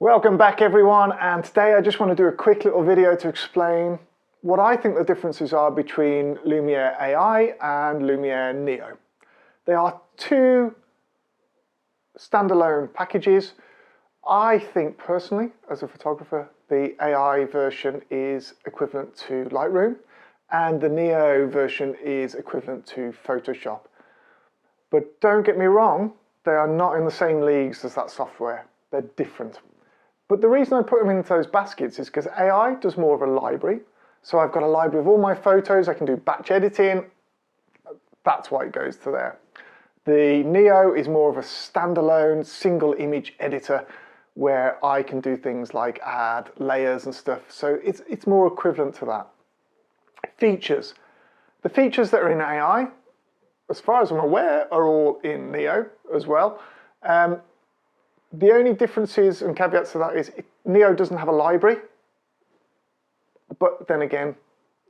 Welcome back everyone, and today I just want to do a quick little video to explain what I think the differences are between Luminar AI and Luminar Neo. They are two standalone packages. I think personally, as a photographer, the AI version is equivalent to Lightroom and the Neo version is equivalent to Photoshop. But don't get me wrong, they are not in the same leagues as that software. They're different. But the reason I put them into those baskets is because AI does more of a library. So I've got a library of all my photos, I can do batch editing. That's why it goes to there. The Neo is more of a standalone single image editor where I can do things like add layers and stuff. So it's more equivalent to that. Features. The features that are in AI, as far as I'm aware, are all in Neo as well. The only differences and caveats to that is Neo doesn't have a library, but then again,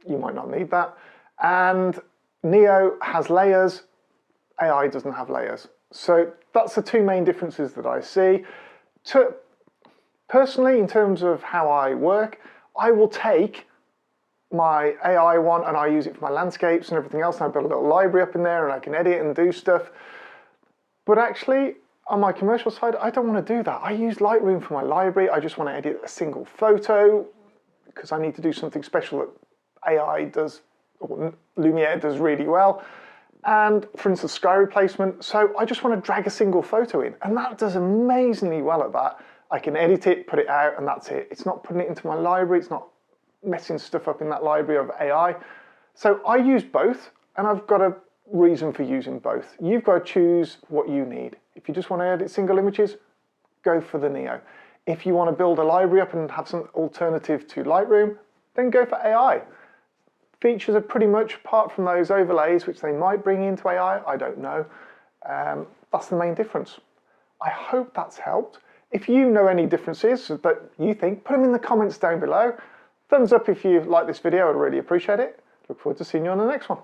you might not need that. And Neo has layers, AI doesn't have layers. So that's the two main differences that I see. Personally, in terms of how I work, I will take my AI one and I use it for my landscapes and everything else, and I build a little library up in there and I can edit and do stuff. But actually, on my commercial side, I don't want to do that. I use Lightroom for my library. I just want to edit a single photo because I need to do something special that AI does, or Luminar does really well. And for instance, sky replacement. So I just want to drag a single photo in, and that does amazingly well at that. I can edit it, put it out, and that's it. It's not putting it into my library. It's not messing stuff up in that library of AI. So I use both, and I've got a reason for using both. You've got to choose what you need. If you just want to edit single images, go for the Neo. If you want to build a library up and have some alternative to Lightroom, then go for AI. Features are pretty much, apart from those overlays, which they might bring into AI, I don't know. That's the main difference. I hope that's helped. If you know any differences that you think, put them in the comments down below. Thumbs up if you like this video, I'd really appreciate it. Look forward to seeing you on the next one.